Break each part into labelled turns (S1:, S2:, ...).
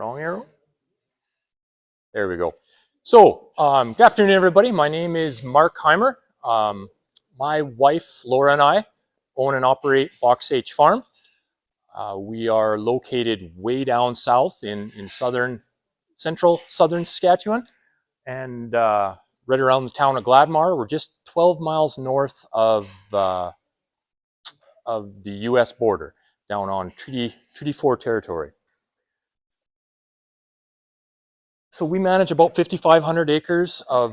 S1: Wrong arrow. There we go. So, good afternoon, everybody. My name is Mark Hoimyr. My wife, Laura, and I own and operate Box H Farm. We are located way down south in central southern Saskatchewan, and right around the town of Gladmar. We're just 12 miles north of the U.S. border, down on Treaty 4 territory. So we manage about 5,500 acres of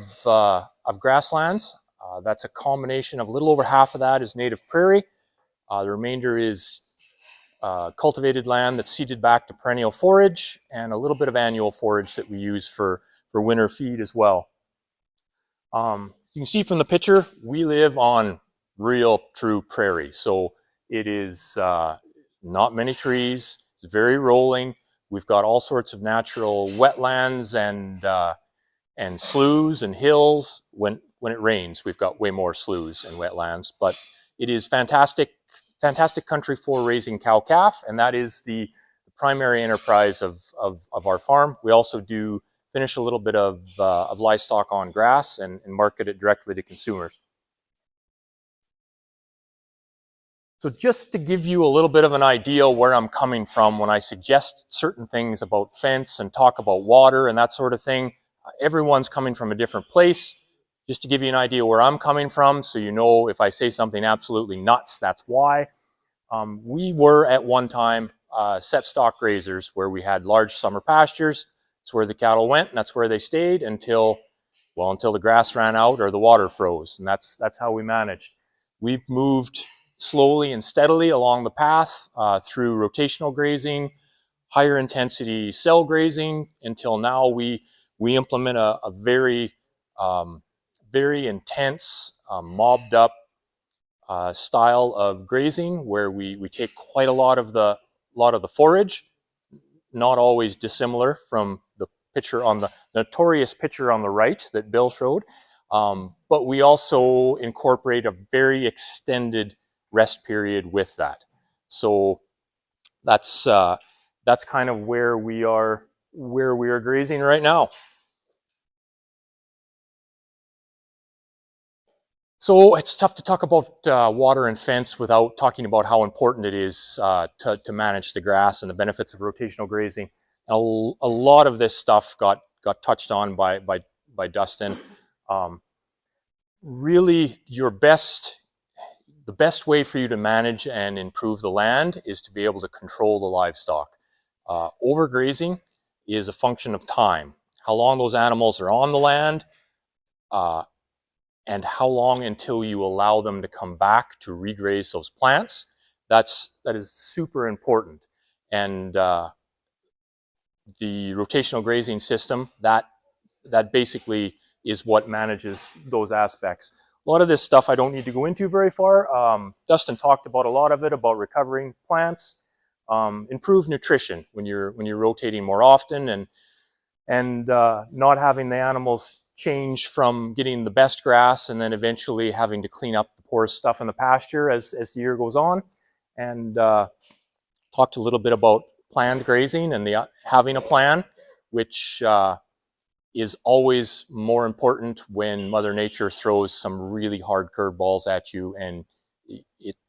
S1: grasslands. That's a combination of a little over half of that is native prairie. The remainder is cultivated land that's seeded back to perennial forage, and a little bit of annual forage that we use for winter feed as well. You can see from the picture, we live on real true prairie. So it is not many trees, it's very rolling. We've got all sorts of natural wetlands and sloughs and hills. When it rains, we've got way more sloughs and wetlands. But it is fantastic country for raising cow-calf, and that is the primary enterprise of our farm. We also do finish a little bit of livestock on grass and market it directly to consumers. So just to give you a little bit of an idea where I'm coming from when I suggest certain things about fence and talk about water and that sort of thing, everyone's coming from a different place. Just to give you an idea where I'm coming from, so you know if I say something absolutely nuts, that's why. We were at one time set stock grazers where we had large summer pastures. That's where the cattle went, and that's where they stayed until the grass ran out or the water froze, and that's how we managed. We've moved slowly and steadily along the path through rotational grazing, higher intensity cell grazing, until now we implement a very intense, mobbed up style of grazing where we take quite a lot of the forage, not always dissimilar from the picture on the notorious picture on the right that Bill showed, but we also incorporate a very extended rest period with that. So that's kind of where we are grazing right now. So it's tough to talk about water and fence without talking about how important it is to manage the grass and the benefits of rotational grazing. A lot of this stuff got touched on by Dustin. Really, the best way for you to manage and improve the land is to be able to control the livestock. Overgrazing is a function of time, how long those animals are on the land, and how long until you allow them to come back to regraze those plants. That is super important. And the rotational grazing system, that basically is what manages those aspects. A lot of this stuff I don't need to go into very far. Dustin talked about a lot of it, about recovering plants, improved nutrition when you're rotating more often, and not having the animals change from getting the best grass and then eventually having to clean up the poor stuff in the pasture as the year goes on. And talked a little bit about planned grazing and having a plan, which is always more important when Mother Nature throws some really hard curveballs at you, and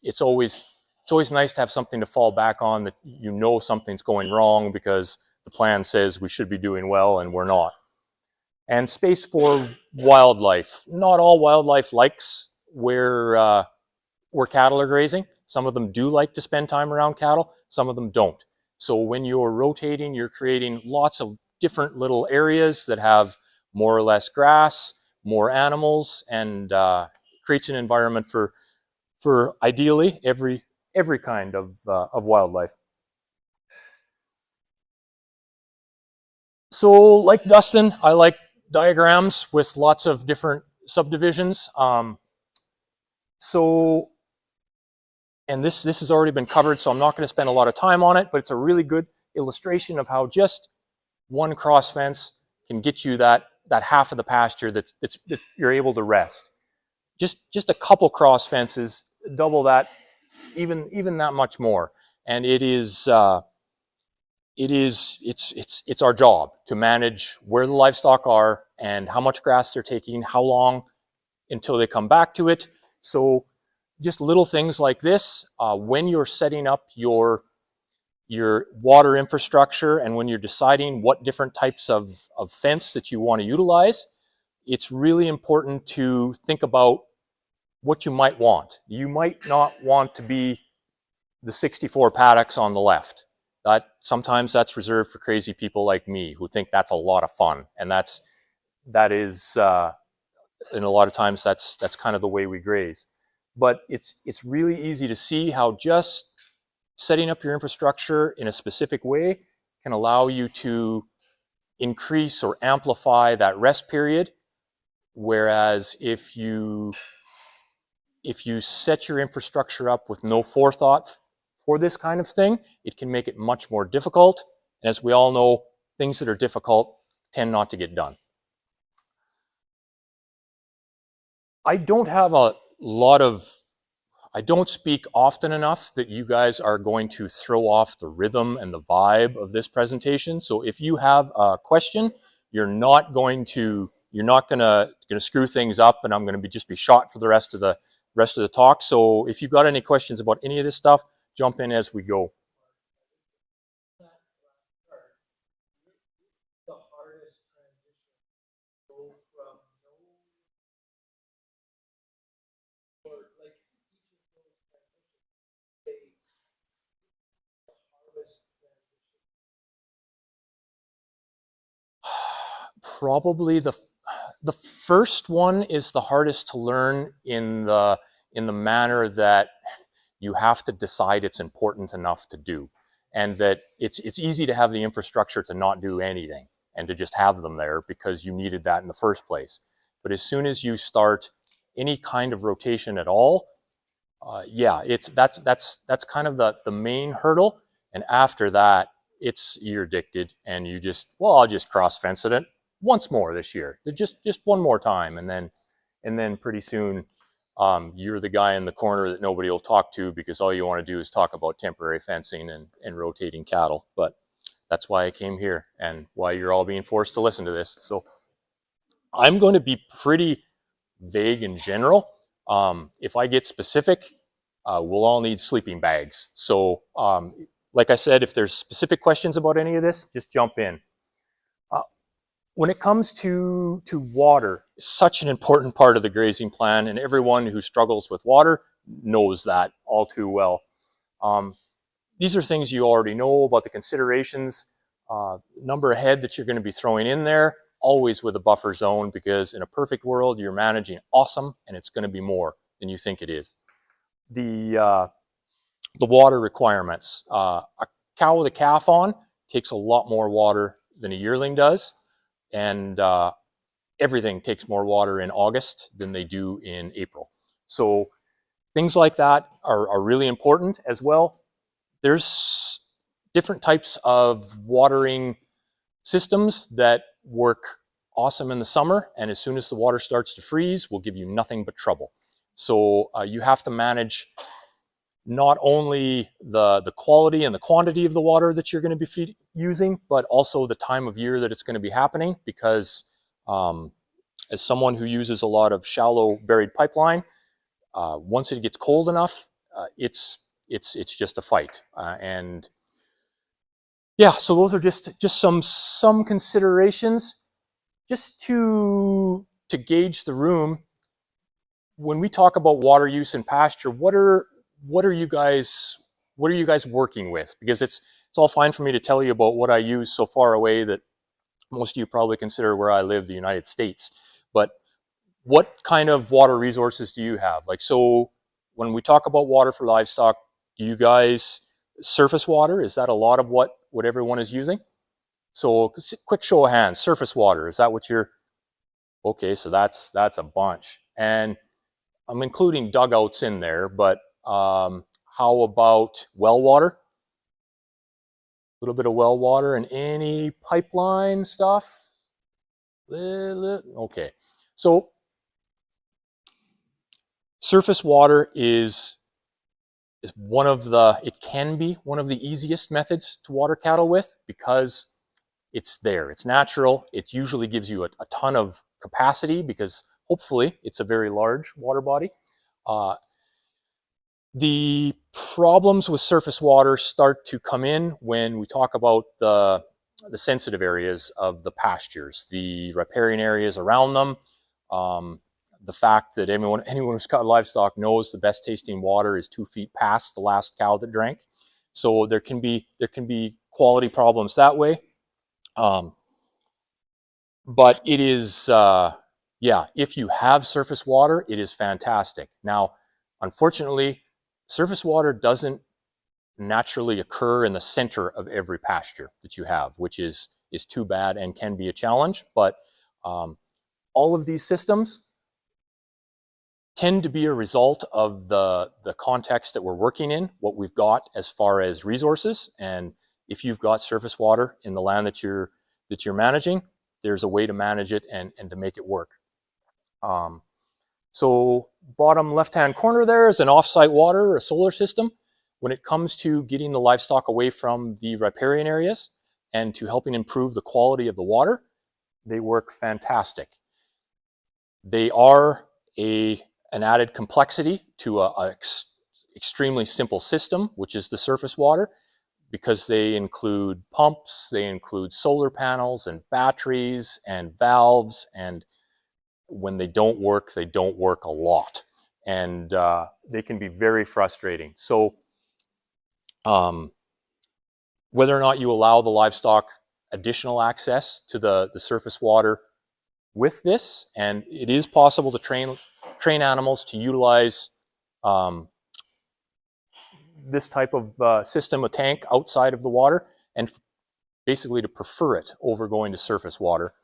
S1: it's always nice to have something to fall back on that you know something's going wrong because the plan says we should be doing well and we're not. And space for wildlife. Not all wildlife likes where cattle are grazing. Some of them do like to spend time around cattle, some of them don't. So when you're rotating, you're creating lots of different little areas that have more or less grass, more animals, and creates an environment for ideally every kind of wildlife. So like Dustin, I like diagrams with lots of different subdivisions. And this has already been covered, so I'm not going to spend a lot of time on it, but it's a really good illustration of how just one cross fence can get you that half of the pasture that you're able to rest. Just a couple cross fences, double that, even that much more. And it is it's our job to manage where the livestock are and how much grass they're taking, how long until they come back to it. So just little things like this, when you're setting up your water infrastructure and when you're deciding what different types of fence that you want to utilize, it's really important to think about what you might want. You might not want to be the 64 paddocks on the left. Sometimes that's reserved for crazy people like me who think that's a lot of fun, and that is and a lot of times that's kind of the way we graze. But it's really easy to see how just setting up your infrastructure in a specific way can allow you to increase or amplify that rest period. Whereas if you set your infrastructure up with no forethought for this kind of thing, it can make it much more difficult. And as we all know, things that are difficult tend not to get done. I don't have a lot of, I don't speak often enough that you guys are going to throw off the rhythm and the vibe of this presentation. So if you have a question, you're not going to screw things up, and I'm going to just be shot for the rest of the talk. So if you've got any questions about any of this stuff, jump in as we go. Probably the first one is the hardest to learn in the manner that you have to decide it's important enough to do, and that it's easy to have the infrastructure to not do anything and to just have them there because you needed that in the first place. But as soon as you start any kind of rotation at all, yeah, that's kind of the main hurdle. And after that, you're addicted, and you just, well, I'll just cross fence it once more this year, just one more time, and then pretty soon, you're the guy in the corner that nobody will talk to because all you want to do is talk about temporary fencing and rotating cattle. But that's why I came here and why you're all being forced to listen to this. So I'm going to be pretty vague in general. If I get specific, we'll all need sleeping bags. So, like I said, if there's specific questions about any of this, just jump in. When it comes to water, it's such an important part of the grazing plan, and everyone who struggles with water knows that all too well. These are things you already know about the considerations, number of head that you're going to be throwing in there, always with a buffer zone, because in a perfect world, you're managing awesome, and it's going to be more than you think it is. The water requirements. A cow with a calf on takes a lot more water than a yearling does, and everything takes more water in August than they do in April. So things like that are really important as well. There's different types of watering systems that work awesome in the summer, and as soon as the water starts to freeze, will give you nothing but trouble. So you have to manage not only the quality and the quantity of the water that you're going to be using, but also the time of year that it's going to be happening, because as someone who uses a lot of shallow buried pipeline, once it gets cold enough, it's just a fight. And yeah, so those are just some considerations just to gauge the room. When we talk about water use in pasture, what are you guys working with? Because it's all fine for me to tell you about what I use so far away that most of you probably consider where I live the United States. But what kind of water resources do you have? Like, so when we talk about water for livestock, do you guys, surface water, is that a lot of what everyone is using? So quick show of hands, surface water, is that what you're, okay, so that's a bunch. And I'm including dugouts in there, but how about well water? A little bit of well water and any pipeline stuff? Okay, so surface water is it can be one of the easiest methods to water cattle with, because it's there, it's natural, it usually gives you a ton of capacity because hopefully it's a very large water body. The problems with surface water start to come in when we talk about the sensitive areas of the pastures, the riparian areas around them. The fact that anyone who's got livestock knows the best tasting water is 2 feet past the last cow that drank. So there can be quality problems that way. But it is, yeah, if you have surface water, it is fantastic. Now, unfortunately, surface water doesn't naturally occur in the center of every pasture that you have, which is too bad and can be a challenge. But all of these systems tend to be a result of the context that we're working in, what we've got as far as resources. And if you've got surface water in the land that you're managing, there's a way to manage it and to make it work. So bottom left-hand corner there is an off-site water or a solar system. When it comes to getting the livestock away from the riparian areas and to helping improve the quality of the water, they work fantastic. They are an added complexity to an extremely simple system, which is the surface water, because they include pumps, they include solar panels and batteries and valves, and when they don't work a lot. And they can be very frustrating. So whether or not you allow the livestock additional access to the surface water with this, and it is possible to train animals to utilize this type of system, a tank outside of the water, and basically to prefer it over going to surface water,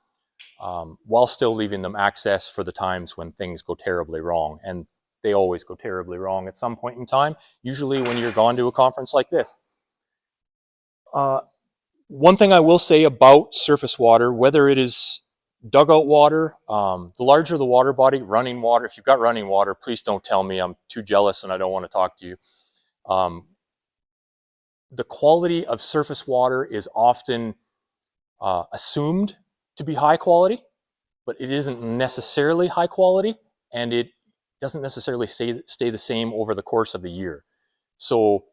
S1: while still leaving them access for the times when things go terribly wrong. And they always go terribly wrong at some point in time, usually when you're gone to a conference like this. One thing I will say about surface water, whether it is dugout water, the larger the water body, running water, if you've got running water, please don't tell me, I'm too jealous and I don't want to talk to you. The quality of surface water is often assumed to be high quality, but it isn't necessarily high quality, and it doesn't necessarily stay the same over the course of the year. So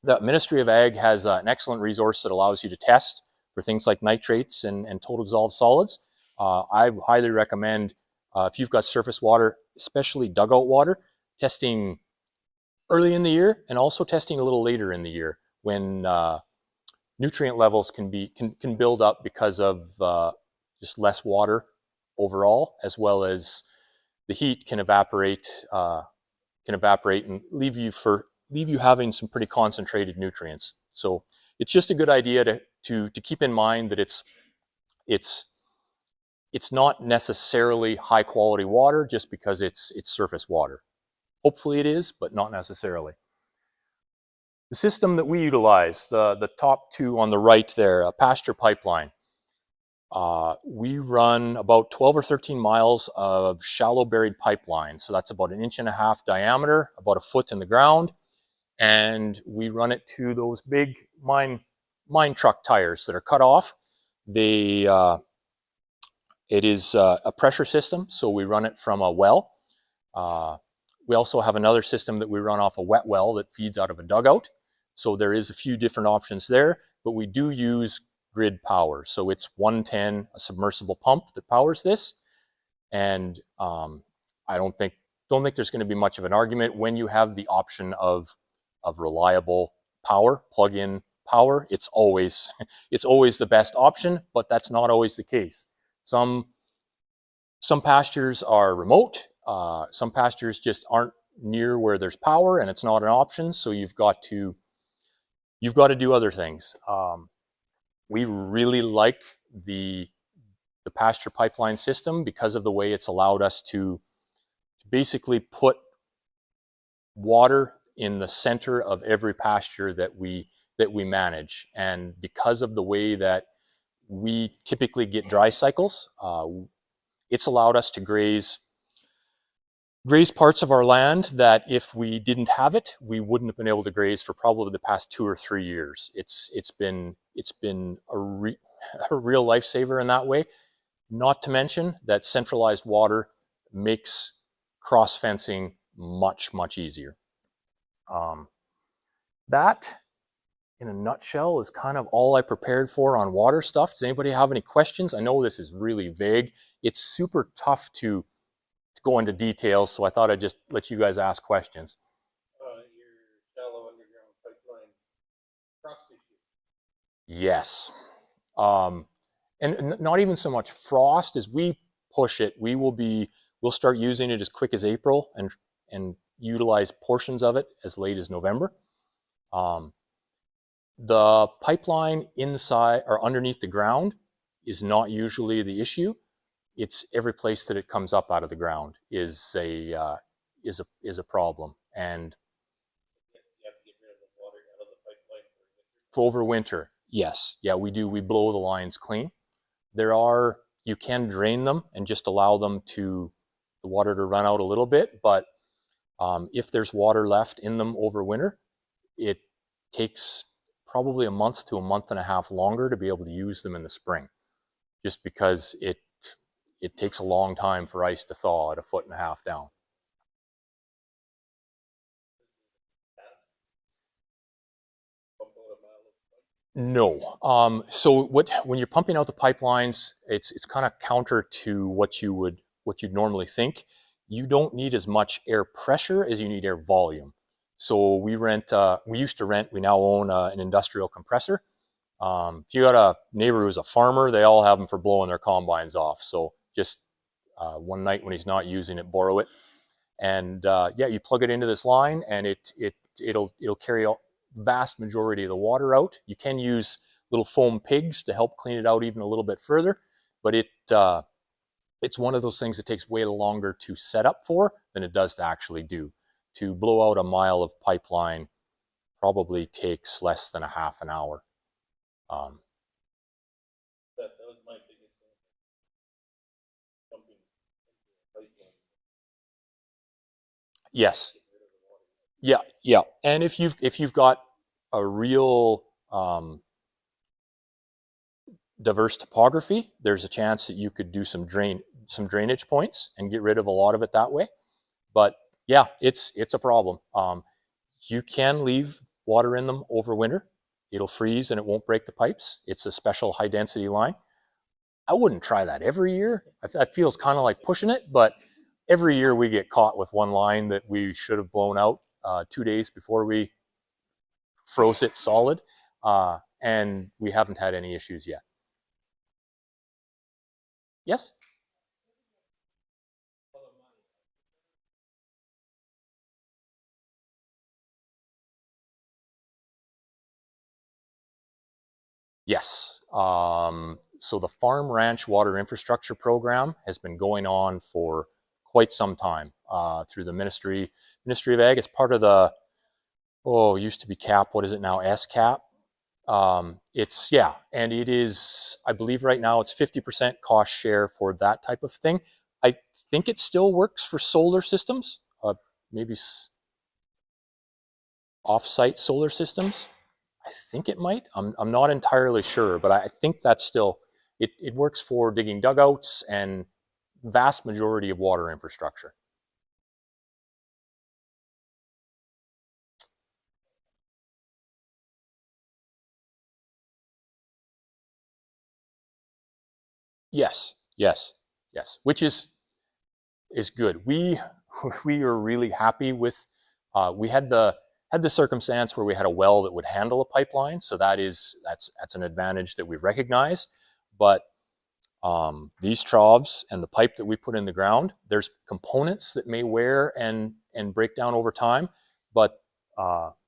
S1: the Ministry of Ag has an excellent resource that allows you to test for things like nitrates and total dissolved solids. I highly recommend, if you've got surface water, especially dugout water, testing early in the year and also testing a little later in the year when nutrient levels can build up because of just less water overall, as well as the heat can evaporate and leave you having some pretty concentrated nutrients. So it's just a good idea to keep in mind that it's not necessarily high quality water just because it's surface water. Hopefully it is, but not necessarily. The system that we utilize, the top two on the right there, a pasture pipeline. We run about 12 or 13 miles of shallow buried pipeline. So that's about 1.5 inches diameter, about 1 foot in the ground. And we run it to those big mine truck tires that are cut off. It is a pressure system, so we run it from a well. We also have another system that we run off a wet well that feeds out of a dugout. So there is a few different options there, but we do use grid power. So it's 110, a submersible pump that powers this. And I don't think there's going to be much of an argument when you have the option of reliable power, plug-in power. It's always the best option, but that's not always the case. Some pastures are remote. Some pastures just aren't near where there's power, and it's not an option. So you've got to do other things. We really like the pasture pipeline system because of the way it's allowed us to basically put water in the center of every pasture that we manage. And because of the way that we typically get dry cycles, it's allowed us to graze Graze parts of our land that if we didn't have it, we wouldn't have been able to graze for probably the past 2 or 3 years. It's been a real lifesaver in that way. Not to mention that centralized water makes cross fencing much easier. Um, that, in a nutshell, is kind of all I prepared for on water stuff. Does anybody have any questions? I know this is really vague. It's super tough to go into details, so I thought I'd just let you guys ask questions.
S2: Your shallow underground pipeline frost issue.
S1: Yes. And not even so much frost as we push it. We'll start using it as quick as April and utilize portions of it as late as November. Um, the pipeline inside or underneath the ground is not usually the issue. It's every place that it comes up out of the ground is a problem. And
S2: You have to get rid of the water out of the pipeline
S1: for over winter, yes, yeah, we do. We blow the lines clean. You can drain them and just allow the water to run out a little bit, but if there's water left in them over winter, it takes probably a month to a month and a half longer to be able to use them in the spring, just because it takes a long time for ice to thaw at 1.5 feet down. No. So when you're pumping out the pipelines, it's kind of counter to what you'd normally think. You don't need as much air pressure as you need air volume. So we used to rent, we now own an industrial compressor. If you got a neighbor who's a farmer, they all have them for blowing their combines off. So just one night when he's not using it, borrow it. And yeah, you plug it into this line, and it'll carry a vast majority of the water out. You can use little foam pigs to help clean it out even a little bit further, but it's one of those things that takes way longer to set up for than it does to actually do. To blow out a mile of pipeline probably takes less than a half an hour.
S2: That was my biggest thing. Pumping pipeline.
S1: Yes. Yeah. And if you've got a real diverse topography, there's a chance that you could do some drainage points and get rid of a lot of it that way. But yeah, it's a problem. You can leave water in them over winter. It'll freeze and it won't break the pipes. It's a special high density line. I wouldn't try that every year. That feels kind of like pushing it, but every year we get caught with one line that we should have blown out 2 days before we froze it solid, and we haven't had any issues yet. Yes? Yes. So the Farm Ranch Water Infrastructure Program has been going on for quite some time through the Ministry of Ag. It's part of the used to be CAP. What is it now? SCAP. And it is. I believe right now it's 50% cost share for that type of thing. I think it still works for solar systems. Maybe off-site solar systems. I think it might. I'm not entirely sure, but I think that's still, it works for digging dugouts and vast majority of water infrastructure. Yes, yes, yes, which is good. We are really happy with, we had the circumstance where we had a well that would handle a pipeline, so that's an advantage that we recognize. But these troughs and the pipe that we put in the ground, there's components that may wear and break down over time, but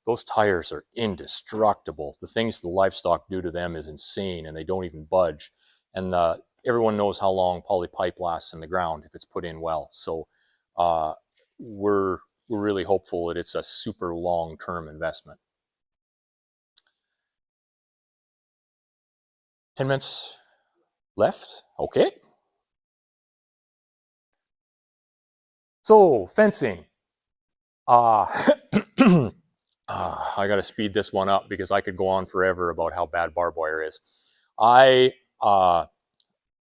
S1: those tires are indestructible. The things the livestock do to them is insane, and they don't even budge. And everyone knows how long poly pipe lasts in the ground if it's put in well. So uh, we're really hopeful that it's a super long-term investment. 10 minutes left. Okay. So fencing. I got to speed this one up because I could go on forever about how bad barbed wire is. I uh,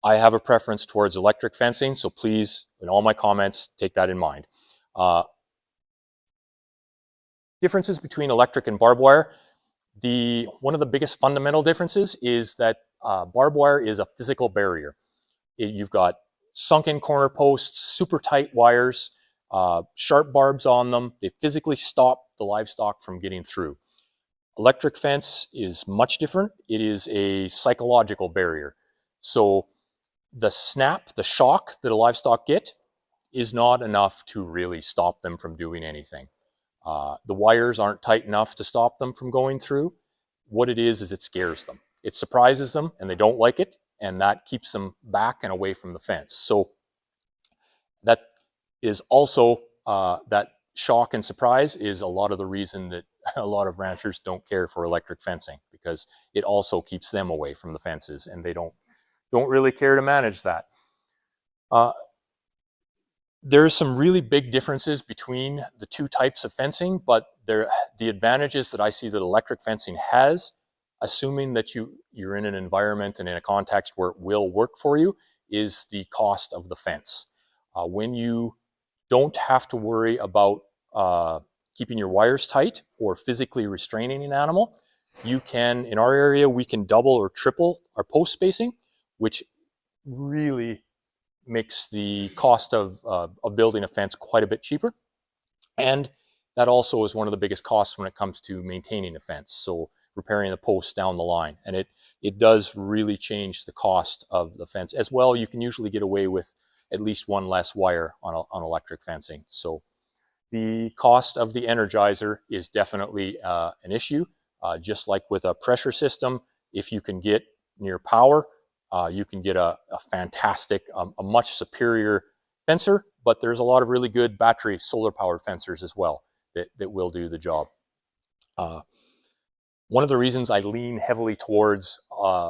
S1: I have a preference towards electric fencing, so please, in all my comments, take that in mind. Uh, Differences between electric and barbed wire. One of the biggest fundamental differences is that barbed wire is a physical barrier. You've got sunken corner posts, super tight wires, sharp barbs on them. They physically stop the livestock from getting through. Electric fence is much different. It is a psychological barrier. So the snap, the shock that a livestock get is not enough to really stop them from doing anything. The wires aren't tight enough to stop them from going through. What it is it scares them. It surprises them and they don't like it, and that keeps them back and away from the fence. So that is also that shock and surprise is a lot of the reason that a lot of ranchers don't care for electric fencing, because it also keeps them away from the fences, and they don't really care to manage that. There's some really big differences between the two types of fencing, but the advantages that I see that electric fencing has, assuming that you're in an environment and in a context where it will work for you, is the cost of the fence. When you don't have to worry about keeping your wires tight or physically restraining an animal, you can, in our area, we can double or triple our post spacing, which really makes the cost of building a fence quite a bit cheaper. And that also is one of the biggest costs when it comes to maintaining a fence. So repairing the posts down the line. And it does really change the cost of the fence. As well, you can usually get away with at least one less wire on electric fencing. So the cost of the energizer is definitely an issue. Just like with a pressure system, if you can get near power, you can get a fantastic, a much superior fencer, but there's a lot of really good battery solar powered fencers as well that will do the job. One of the reasons I lean heavily towards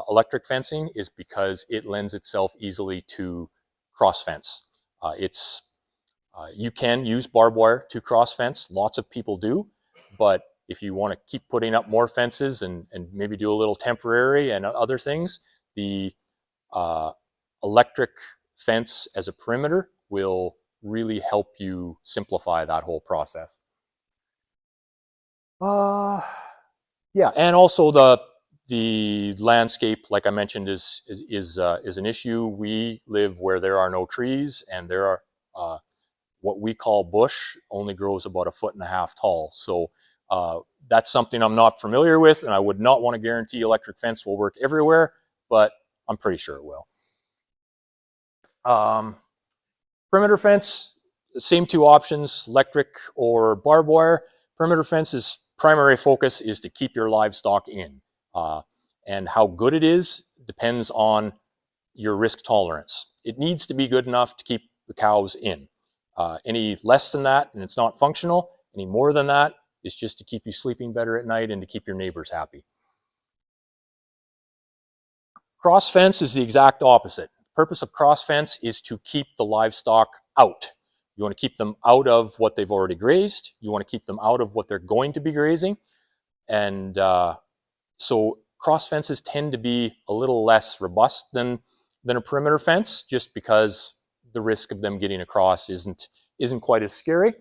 S1: electric fencing is because it lends itself easily to cross fence. You can use barbed wire to cross fence. Lots of people do, but if you want to keep putting up more fences and maybe do a little temporary and other things, the electric fence as a perimeter will really help you simplify that whole process. Yeah, and also the landscape, like I mentioned, is an issue. We live where there are no trees, and there are what we call bush only grows about 1.5 feet tall. So that's something I'm not familiar with, and I would not want to guarantee electric fence will work everywhere, but I'm pretty sure it will. Perimeter fence, the same two options, electric or barbed wire. Perimeter fence's primary focus is to keep your livestock in. And how good it is depends on your risk tolerance. It needs to be good enough to keep the cows in. Any less than that, and it's not functional. Any more than that is just to keep you sleeping better at night and to keep your neighbors happy. Cross fence is the exact opposite. The purpose of cross fence is to keep the livestock out. You want to keep them out of what they've already grazed. You want to keep them out of what they're going to be grazing. And so cross fences tend to be a little less robust than a perimeter fence, just because the risk of them getting across isn't quite as scary.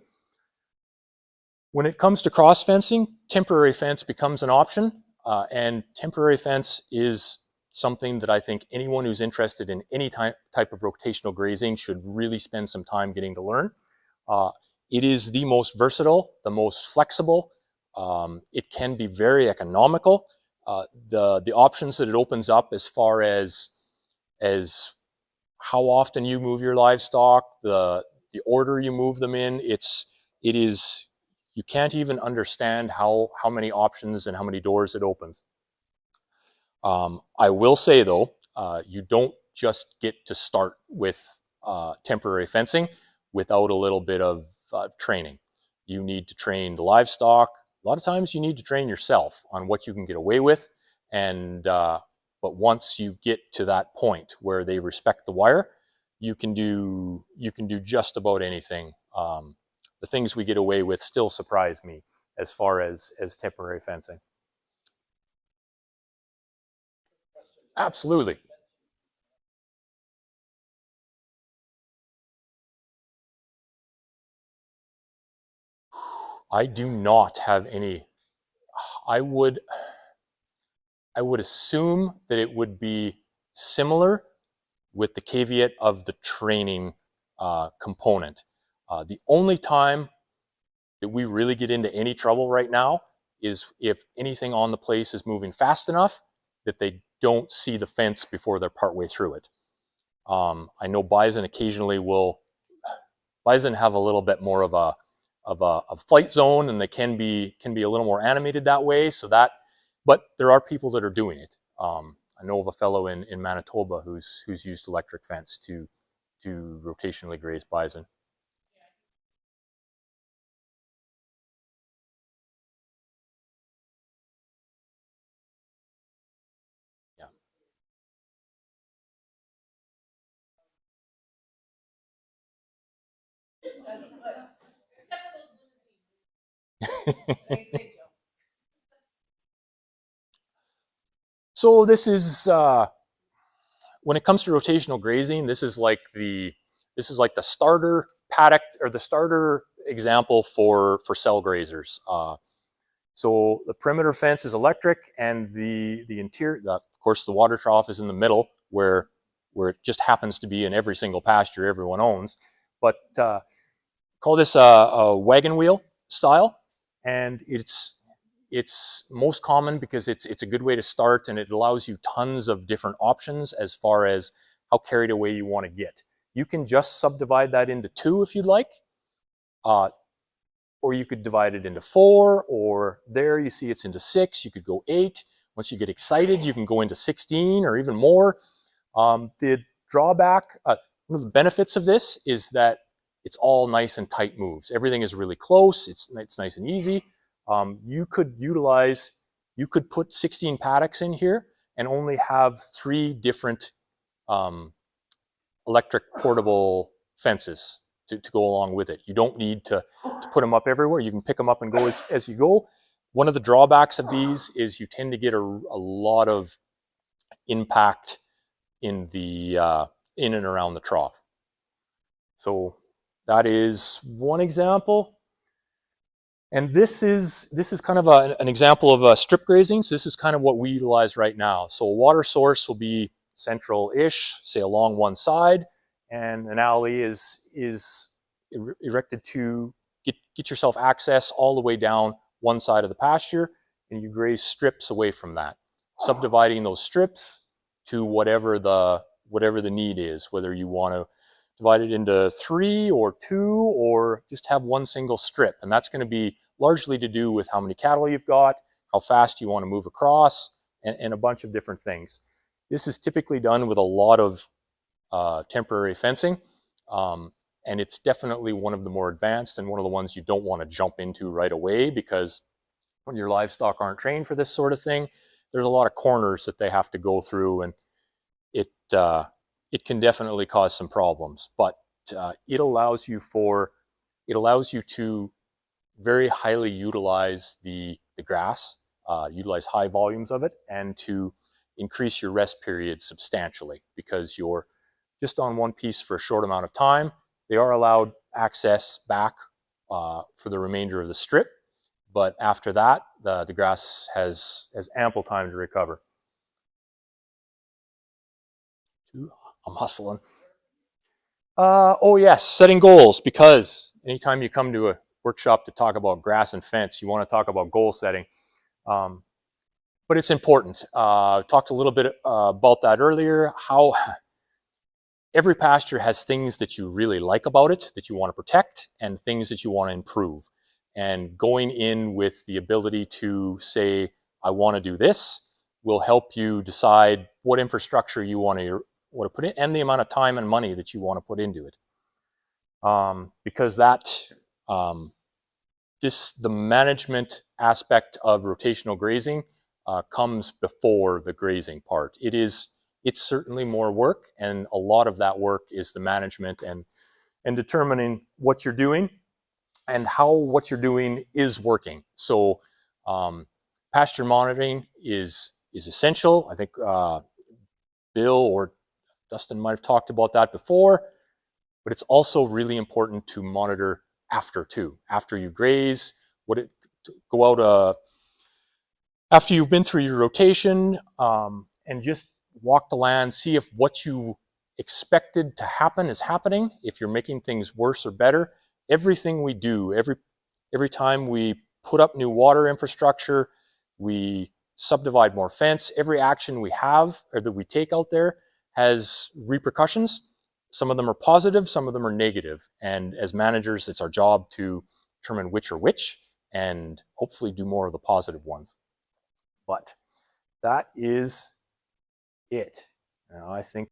S1: When it comes to cross fencing, temporary fence becomes an option, and temporary fence is something that I think anyone who's interested in any type of rotational grazing should really spend some time getting to learn. It is the most versatile, the most flexible. It can be very economical. The options that it opens up as far as how often you move your livestock, the order you move them in, it is, you can't even understand how many options and how many doors it opens. I will say though, you don't just get to start with temporary fencing without a little bit of training. You need to train the livestock. A lot of times you need to train yourself on what you can get away with. And but once you get to that point where they respect the wire, you can do just about anything The things we get away with still surprise me as far as temporary fencing. Absolutely. I do not have any. I would I would assume that it would be similar, with the caveat of the training component. The only time that we really get into any trouble right now is if anything on the place is moving fast enough that they don't see the fence before they're partway through it. I know bison occasionally will. Bison have a little bit more of a flight zone, and they can be a little more animated that way. So that, but there are people that are doing it. I know of a fellow in Manitoba who's used electric fence to rotationally graze bison. Yeah. So this is when it comes to rotational grazing, this is like the starter paddock, or the starter example for cell grazers. So the perimeter fence is electric, and the interior, of course, the water trough is in the middle, where it just happens to be in every single pasture everyone owns. But call this a wagon wheel style, and it's most common because it's a good way to start, and it allows you tons of different options as far as how carried away you want to get. You can just subdivide that into two if you'd like, or you could divide it into four, or there you see it's into six. You could go 8. Once you get excited, you can go into 16 or even more. The drawback, one of the benefits of this is that it's all nice and tight moves. Everything is really close. It's nice and easy. You could put 16 paddocks in here and only have 3 different electric portable fences to go along with it. You don't need to put them up everywhere. You can pick them up and go as you go. One of the drawbacks of these is you tend to get a lot of impact in and around the trough. So that is one example. And this is kind of an example of strip grazing. So this is kind of what we utilize right now. So a water source will be central-ish, say along one side, and an alley is erected to get yourself access all the way down one side of the pasture, and you graze strips away from that, subdividing those strips to whatever the need is, whether you want to divide it into 3 or 2, or just have one single strip. And that's going to be largely to do with how many cattle you've got, how fast you want to move across, and a bunch of different things. This is typically done with a lot of temporary fencing, and it's definitely one of the more advanced, and one of the ones you don't want to jump into right away, because when your livestock aren't trained for this sort of thing, there's a lot of corners that they have to go through, and it can definitely cause some problems. But it allows you to very highly utilize the grass, utilize high volumes of it, and to increase your rest period substantially, because you're just on one piece for a short amount of time. They are allowed access back for the remainder of the strip, but after that, the grass has ample time to recover. I'm hustling. Oh yes, setting goals, because anytime you come to a workshop to talk about grass and fence, you want to talk about goal setting. But it's important. Talked a little bit about that earlier, how every pasture has things that you really like about it, that you want to protect, and things that you want to improve. And going in with the ability to say, I want to do this, will help you decide what infrastructure you want to put in, and the amount of time and money that you want to put into it. Because the management aspect of rotational grazing comes before the grazing part. It's certainly more work, and a lot of that work is the management and and determining what you're doing and how what you're doing is working. So pasture monitoring is essential. I think Bill or Dustin might have talked about that before, but it's also really important to monitor after too. After you graze, go out after you've been through your rotation, and just walk the land, see if what you expected to happen is happening, if you're making things worse or better. Everything we do, every time we put up new water infrastructure, we subdivide more fence, every action we have or that we take out there has repercussions. Some of them are positive, some of them are negative. And as managers, it's our job to determine which are which and hopefully do more of the positive ones. But that is it. Now, I think